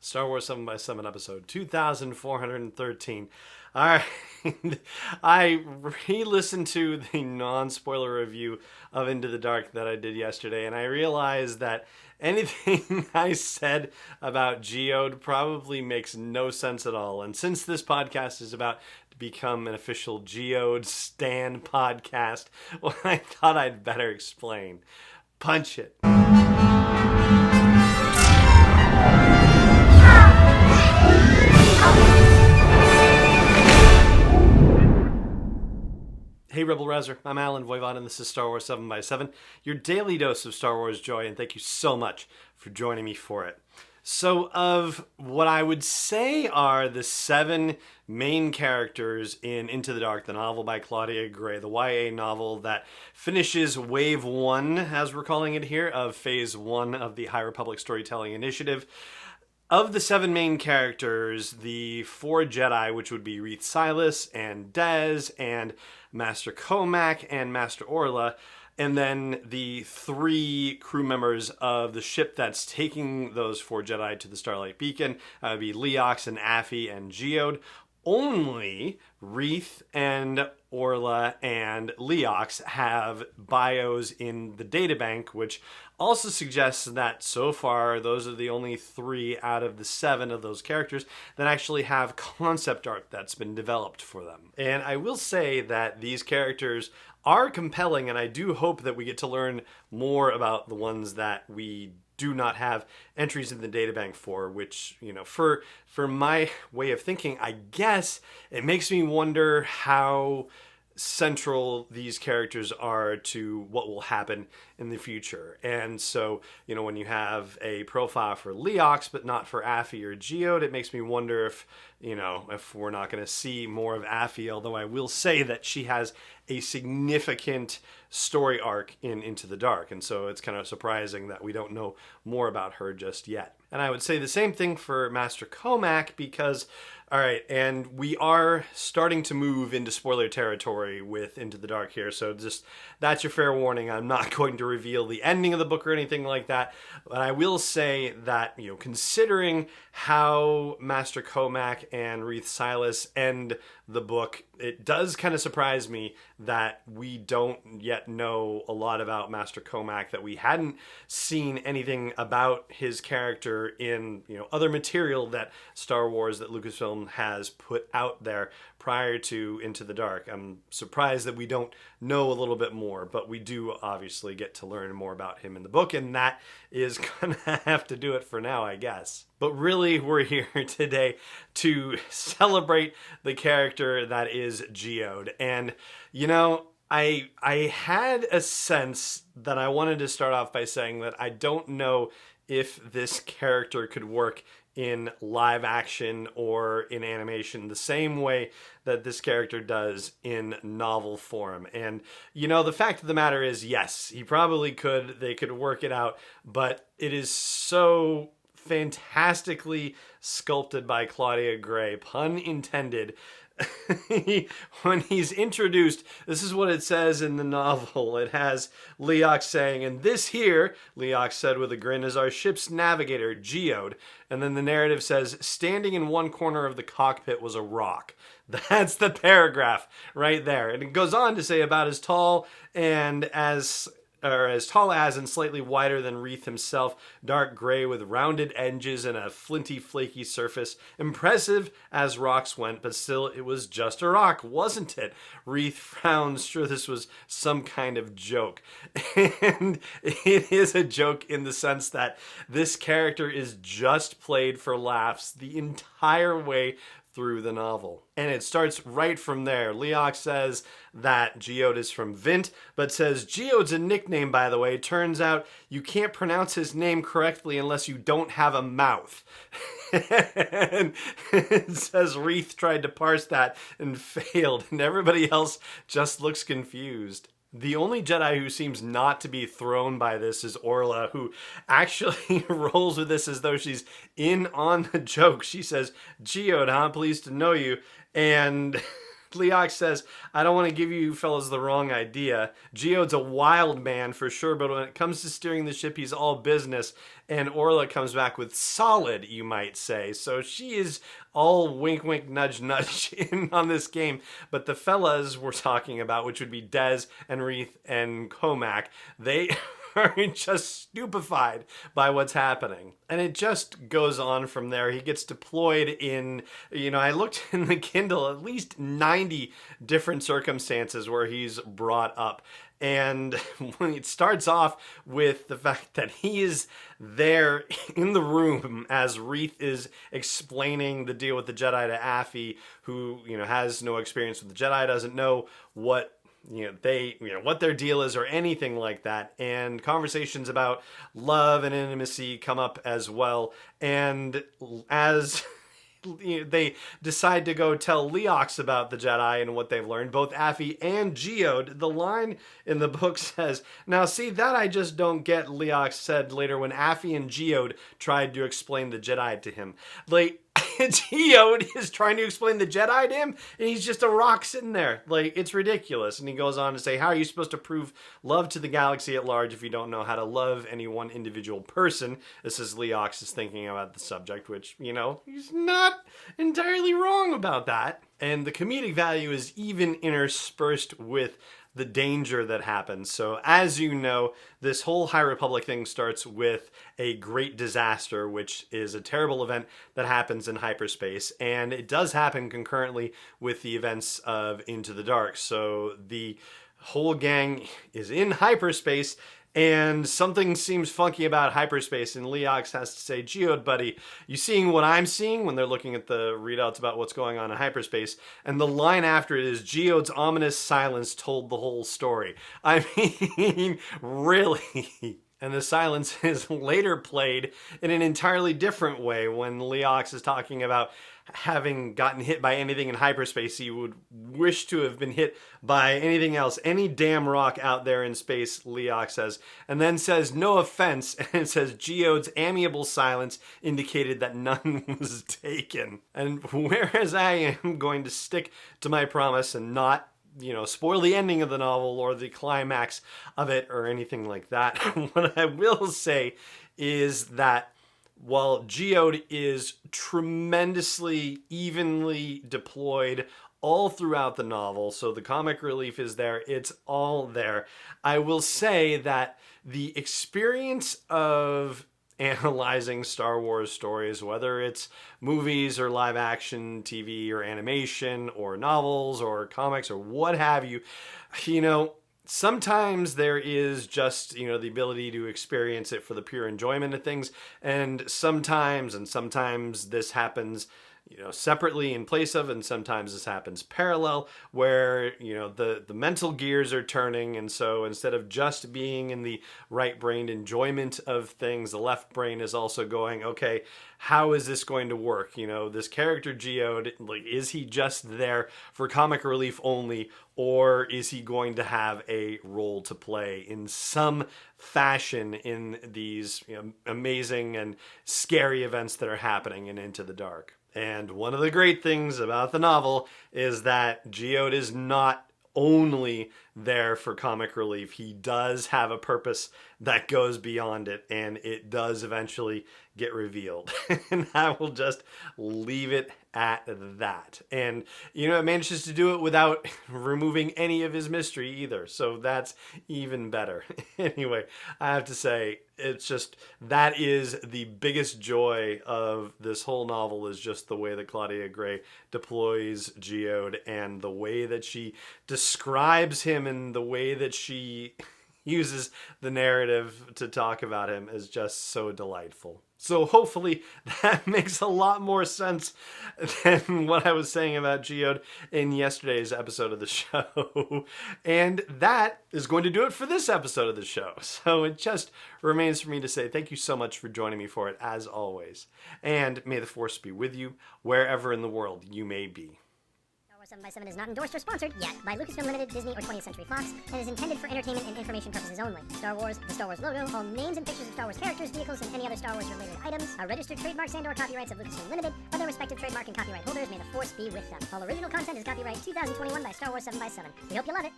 Star Wars 7 by 7 episode 2413. All right. I re-listened to the non-spoiler review of Into the Dark that I did yesterday, and I realized that anything I said about Geode probably makes no sense at all. And since this podcast is about to become an official Geode Stan podcast, well, I thought I'd better explain. Punch it. Hey Rebel Rouser, I'm Alan Voivod and this is Star Wars 7 by 7, your daily dose of Star Wars joy, and thank you so much for joining me for it. So of what I would say are the 7 main characters in Into the Dark, the novel by Claudia Gray, the YA novel that finishes Wave 1, as we're calling it here, of Phase 1 of the High Republic Storytelling Initiative. Of the 7 main characters, the 4 Jedi, which would be Reath Silas and Dez and Master Comac and Master Orla, and then the 3 crew members of the ship that's taking those 4 Jedi to the Starlight Beacon, would be Leox and Affy and Geode. Only Reath and Orla and Leox have bios in the databank, which also suggests that so far those are the only 3 out of the 7 of those characters that actually have concept art that's been developed for them. And I will say that these characters are compelling, and I do hope that we get to learn more about the ones that we do not have entries in the databank for, which, you know, for my way of thinking, I guess it makes me wonder how central these characters are to what will happen in the future. And so, you know, when you have a profile for Leox but not for Affy or Geode, it makes me wonder if, you know, if we're not going to see more of Affy, although I will say that she has a significant story arc in Into the Dark, and so it's kind of surprising that we don't know more about her just yet. And I would say the same thing for Master Comac, because, all right, and we are starting to move into spoiler territory with Into the Dark here, so just, that's your fair warning. I'm not going to reveal the ending of the book or anything like that, but I will say that, you know, considering how Master Comac and Reath Silas end the book, it does kind of surprise me that we don't yet know a lot about Master Comac, that we hadn't seen anything about his character in, you know, other material that Star Wars, that Lucasfilm has put out there prior to Into the Dark. I'm surprised that we don't know a little bit more, but we do obviously get to learn more about him in the book, and that is gonna have to do it for now, I guess. But really, we're here today to celebrate the character that is Geode. And, you know, I had a sense that I wanted to start off by saying that I don't know if this character could work in live action or in animation the same way that this character does in novel form. And, you know, the fact of the matter is, yes, he probably could. They could work it out, but it is so fantastically sculpted by Claudia Gray, pun intended. When he's introduced, this is what it says in the novel. It has Leox saying, "And this here," Leox said with a grin, "is our ship's navigator, Geode." And then the narrative says, "Standing in one corner of the cockpit was a rock." That's the paragraph right there. And it goes on to say, about as tall as and slightly wider than Reath himself, dark gray with rounded edges and a flinty, flaky surface. Impressive as rocks went, but still it was just a rock, wasn't it? Reath frowned, sure this was some kind of joke. And it is a joke in the sense that this character is just played for laughs the entire way through the novel. And it starts right from there. Leox says that Geode is from Vint, but says, "Geode's a nickname, by the way. Turns out you can't pronounce his name correctly unless you don't have a mouth." And it says Reath tried to parse that and failed, and everybody else just looks confused. The only Jedi who seems not to be thrown by this is Orla, who actually rolls with this as though she's in on the joke. She says, "Geode, huh? Pleased to know you." And Leox says, I don't want to give you fellas the wrong idea. Geode's a wild man for sure, but when it comes to steering the ship, he's all business. And Orla comes back with solid, you might say. So she is all wink, wink, nudge, nudge in on this game. But the fellas we're talking about, which would be Dez and Reith and Comac, they are just stupefied by what's happening. And it just goes on from there. He gets deployed in, I looked in the Kindle, at least 90 different circumstances where he's brought up. And when it starts off with the fact that he is there in the room as Reith is explaining the deal with the Jedi to Affy, who, has no experience with the Jedi, doesn't know what what their deal is or anything like that. And conversations about love and intimacy come up as well. And as they decide to go tell Leox about the Jedi and what they've learned, both Affy and Geode, the line in the book says, now see, that I just don't get, Leox said later when Affy and Geode tried to explain the Jedi to him. Like, Geode is trying to explain the Jedi to him, and he's just a rock sitting there. Like, it's ridiculous. And he goes on to say, how are you supposed to prove love to the galaxy at large if you don't know how to love any one individual person? This is Leox is thinking about the subject, which, he's not entirely wrong about that. And the comedic value is even interspersed with the danger that happens. So as you know, this whole High Republic thing starts with a great disaster, which is a terrible event that happens in hyperspace. And it does happen concurrently with the events of Into the Dark. So the whole gang is in hyperspace, and something seems funky about hyperspace, and Leox has to say, Geode, buddy, you seeing what I'm seeing? When they're looking at the readouts about what's going on in hyperspace. And the line after it is, Geode's ominous silence told the whole story. I mean, really? And the silence is later played in an entirely different way when Leox is talking about having gotten hit by anything in hyperspace he would wish to have been hit by anything else, any damn rock out there in space, Leox says, and then says, no offense, and it says Geode's amiable silence indicated that none was taken. And whereas I am going to stick to my promise and not spoil the ending of the novel or the climax of it or anything like that, what I will say is that while Geode is tremendously evenly deployed all throughout the novel, so the comic relief is there, it's all there, I will say that the experience of analyzing Star Wars stories, whether it's movies or live action TV or animation or novels or comics or what have you, sometimes there is just, the ability to experience it for the pure enjoyment of things. And sometimes this happens, separately in place of, and sometimes this happens parallel where, the mental gears are turning. And so instead of just being in the right-brained enjoyment of things, the left brain is also going, okay, how is this going to work? This character Geode, like, is he just there for comic relief only, or is he going to have a role to play in some fashion in these amazing and scary events that are happening in Into the Dark? And one of the great things about the novel is that Geode is not only there for comic relief. He does have a purpose that goes beyond it, and it does eventually get revealed. And I will just leave it at that. And, it manages to do it without removing any of his mystery either. So that's even better. Anyway, I have to say, it's just, that is the biggest joy of this whole novel, is just the way that Claudia Gray deploys Geode and the way that she describes him and the way that she uses the narrative to talk about him is just so delightful. So hopefully that makes a lot more sense than what I was saying about Geode in yesterday's episode of the show. And that is going to do it for this episode of the show. So it just remains for me to say thank you so much for joining me for it, as always. And may the Force be with you wherever in the world you may be. 7x7 is not endorsed or sponsored yet by Lucasfilm Limited, Disney, or 20th Century Fox, and is intended for entertainment and information purposes only. Star Wars, the Star Wars logo, all names and pictures of Star Wars characters, vehicles, and any other Star Wars-related items are registered trademarks and/or copyrights of Lucasfilm Limited, or their respective trademark and copyright holders. May the Force be with them. All original content is copyright 2021 by Star Wars 7x7. We hope you love it.